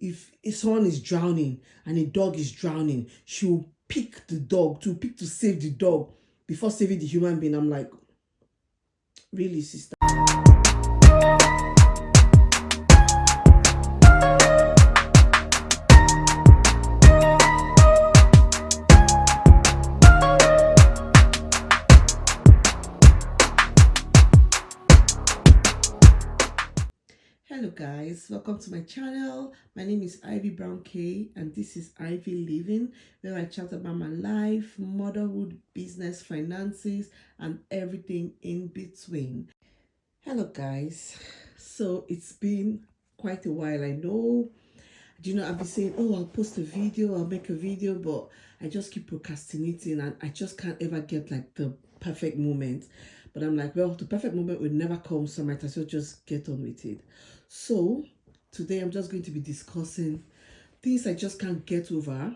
if someone is drowning and a dog is drowning, she will pick the dog to save the dog before saving the human being. I'm like, really, sister? Hello guys, welcome to my channel. My name is Ivy Brown K and this is Ivy Living, where I chat about my life, motherhood, business, finances, and everything in between. Hello guys. So it's been quite a while, I know. I've been saying, oh, I'll post a video, I'll make a video, but I just keep procrastinating and I just can't ever get like the perfect moment. But I'm like, well, the perfect moment will never come, so I might as well just get on with it. So today I'm just going to be discussing things I just can't get over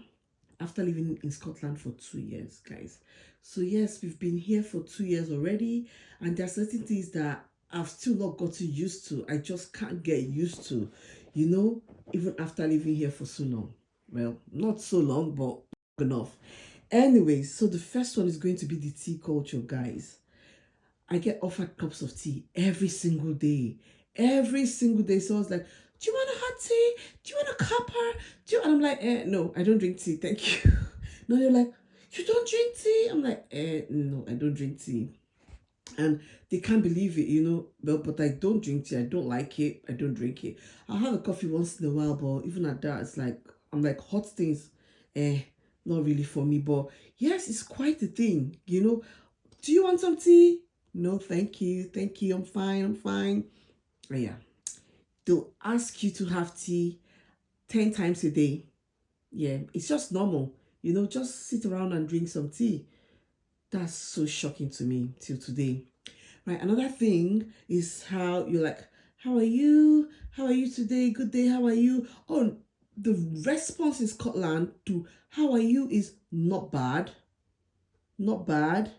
after living in Scotland for 2 years, guys. So yes, we've been here for 2 years already, and there are certain things that I've still not gotten used to. I just can't get used to, even after living here for so long. Well, not so long, but enough. Anyway, so the first one is going to be the tea culture, guys. I get offered cups of tea every single day. Every single day. So I was like, do you want a hot tea? Do you want a cuppa? And I'm like, no, I don't drink tea. Thank you. No, they're like, you don't drink tea? I'm like, no, I don't drink tea. And they can't believe it, but I don't drink tea. I don't like it. I don't drink it. I'll have a coffee once in a while, but even at that, it's like, I'm like, hot things, not really for me. But yes, it's quite a thing, Do you want some tea? No, thank you. Thank you. I'm fine. Oh, yeah. They'll ask you to have tea 10 times a day. Yeah, it's just normal. Just sit around and drink some tea. That's so shocking to me till today. Right, another thing is how you're like, how are you? How are you today? Good day, how are you? Oh, the response in Scotland to how are you is not bad. Not bad.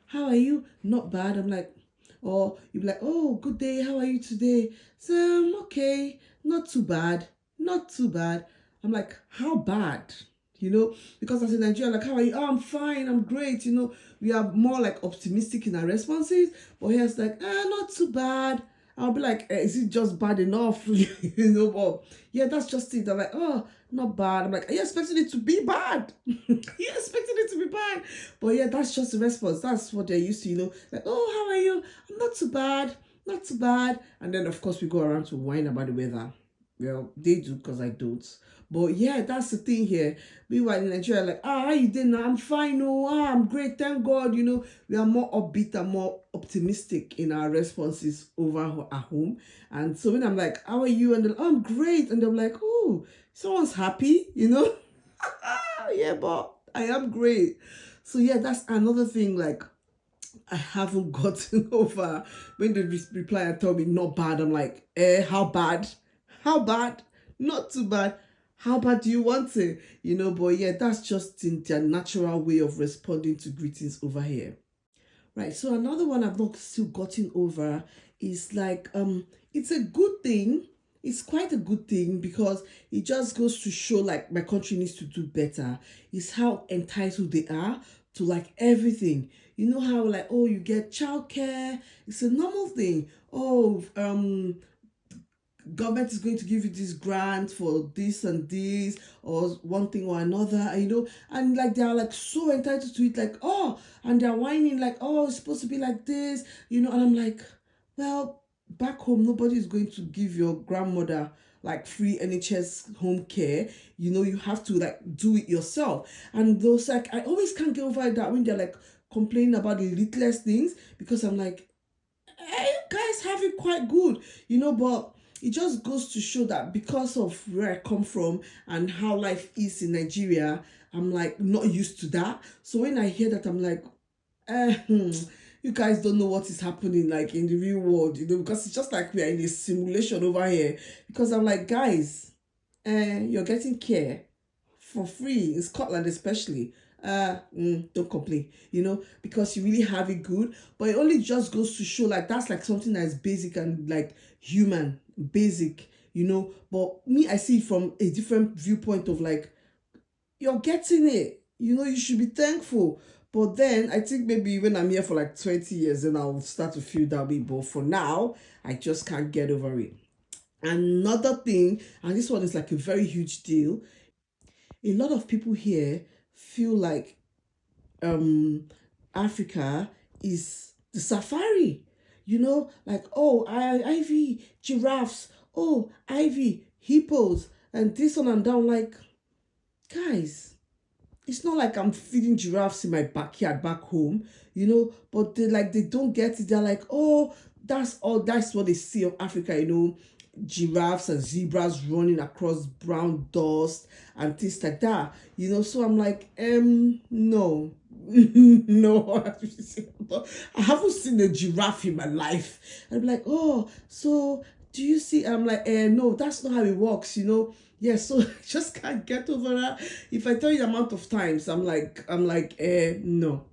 How are you? Not bad. I'm like, or you'd be like, oh, good day, how are you today? So I'm okay, not too bad. I'm like, how bad? Because as in Nigeria, like, how are you? Oh, I'm fine, I'm great. We are more like optimistic in our responses, but here it's like, not too bad. I'll be like, is it just bad enough? But yeah, that's just it. They're like, oh, not bad. I'm like, are you expecting it to be bad? Are you expecting it to be bad? But yeah, that's just the response. That's what they're used to, like, oh, how are you? I'm not too bad. And then, of course, we go around to whine about the weather. Well, they do because I don't. But yeah, that's the thing here. Meanwhile, in Nigeria, like, how you doing now? I'm fine. Oh, I'm great. Thank God. We are more upbeat and more optimistic in our responses over at home. And so when I'm like, how are you? And they're like, oh, I'm great. And they're like, oh, someone's happy, Yeah, but I am great. So yeah, that's another thing, like, I haven't gotten over. When they reply and tell me not bad, I'm like, how bad? How bad? Not too bad. How bad do you want it? But yeah, that's just in their natural way of responding to greetings over here. Right, so another one I've not still gotten over is like, it's a good thing. It's quite a good thing because it just goes to show like my country needs to do better. It's how entitled they are to like everything. You know how like, oh, you get childcare. It's a normal thing. Oh, government is going to give you this grant for this and this or one thing or another, and like they are like so entitled to it, like, oh, and they're whining like, oh, it's supposed to be like this, and I'm like, well, back home nobody is going to give your grandmother like free NHS home care. You have to like do it yourself. And those, like, I always can't get over that when they're like complaining about the littlest things, because I'm like, hey, you guys have it quite good, but it just goes to show that because of where I come from and how life is in Nigeria, I'm like not used to that. So when I hear that, I'm like, you guys don't know what is happening like in the real world, because it's just like we are in a simulation over here. Because I'm like, guys, you're getting care for free in Scotland, especially. Don't complain, because you really have it good. But it only just goes to show like that's like something that's basic and like human, basic, But me, I see it from a different viewpoint of like, you're getting it. You should be thankful. But then I think maybe when I'm here for like 20 years, then I'll start to feel that way. But for now, I just can't get over it. Another thing, and this one is like a very huge deal, a lot of people here feel like um Africa is the safari. Like, oh, Ivy, giraffes, oh, Ivy, hippos, and this one and down. Like, guys, it's not like I'm feeding giraffes in my backyard back home, but they don't get it. They're like, oh, that's what they see of Africa, giraffes and zebras running across brown dust and things like that. So I'm like, no. No, I haven't seen a giraffe in my life. I'm like, oh, so do you see? I'm like, no, that's not how it works, Yeah, so I just can't get over that. If I tell you the amount of times, I'm like, no.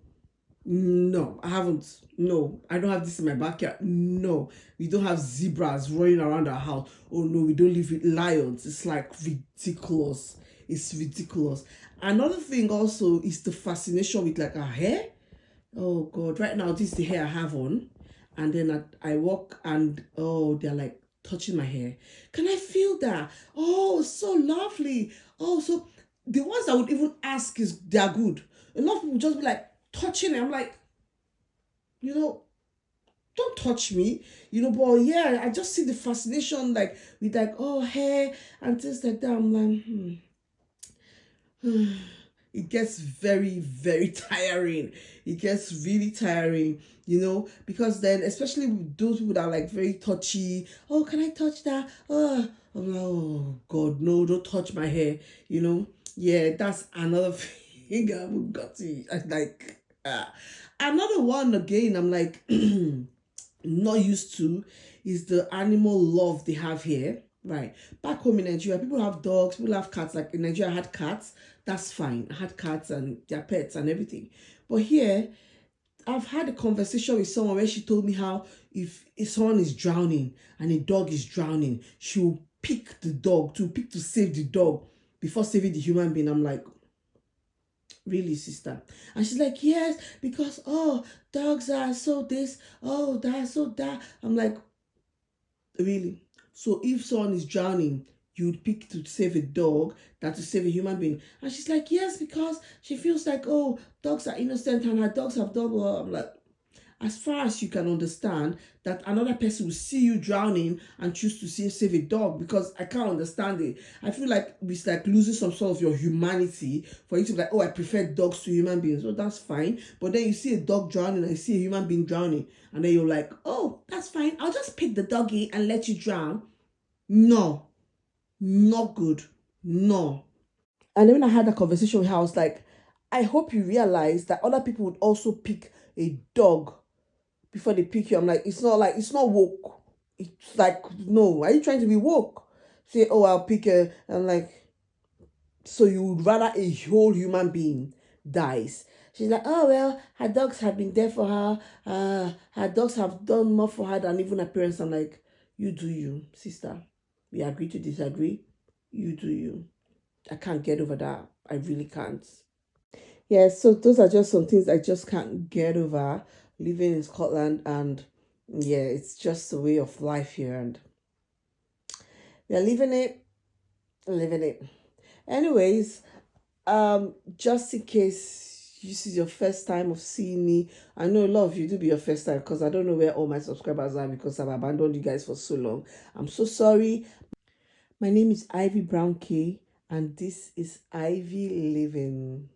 No, I haven't. No, I don't have this in my backyard. No, we don't have zebras running around our house. Oh no, we don't live with lions. It's like ridiculous. It's ridiculous. Another thing also is the fascination with like our hair. Oh God, right now this is the hair I have on, and then I walk and oh, they're like touching my hair. Can I feel that? Oh, so lovely. Oh, so the ones I would even ask is they're good. A lot of people just be like touching it. I'm like, don't touch me, but yeah, I just see the fascination like with like, oh, hair and things like that. I'm like, it gets very, very tiring. It gets really tiring, because then, especially with those people that are like very touchy, oh, can I touch that? Oh, I'm like, oh God, no, don't touch my hair, Yeah, that's another thing I haven't got to. I like, another one again, I'm like, not used to is the animal love they have here. Right. Back home in Nigeria, people have dogs, people have cats. Like in Nigeria, I had cats. That's fine. I had cats and their pets and everything. But here, I've had a conversation with someone where she told me how if someone is drowning and a dog is drowning, she will pick the dog to save the dog before saving the human being. I'm like, really, sister? And she's like, yes, because oh, dogs are so this, oh, that, so that. I'm like, really? So if someone is drowning, you'd pick to save a dog than to save a human being? And she's like, yes, because she feels like, oh, dogs are innocent and her dogs have done well. I'm like, as far as you can understand that another person will see you drowning and choose to save a dog, because I can't understand it. I feel like it's like losing some sort of your humanity for you to be like, oh, I prefer dogs to human beings. Oh, that's fine. But then you see a dog drowning and you see a human being drowning, and then you're like, oh, that's fine. I'll just pick the doggy and let you drown. No, not good. No. And then when I had that conversation with her, I was like, I hope you realize that other people would also pick a dog before they pick you. I'm like, it's not woke. It's like, no, are you trying to be woke? Say, oh, I'll pick a. I'm like, so you would rather a whole human being dies? She's like, oh, well, her dogs have been there for her. Her dogs have done more for her than even her parents. I'm like, you do you, sister. We agree to disagree. You do you. I can't get over that. I really can't. Yeah, so those are just some things I just can't get over living in Scotland, and yeah, it's just a way of life here, and we're living it. Anyways, just in case this is your first time of seeing me, I know a lot of you do be your first time because I don't know where all my subscribers are because I've abandoned you guys for so long. I'm so sorry. My name is Ivy Brown K, and this is Ivy Living.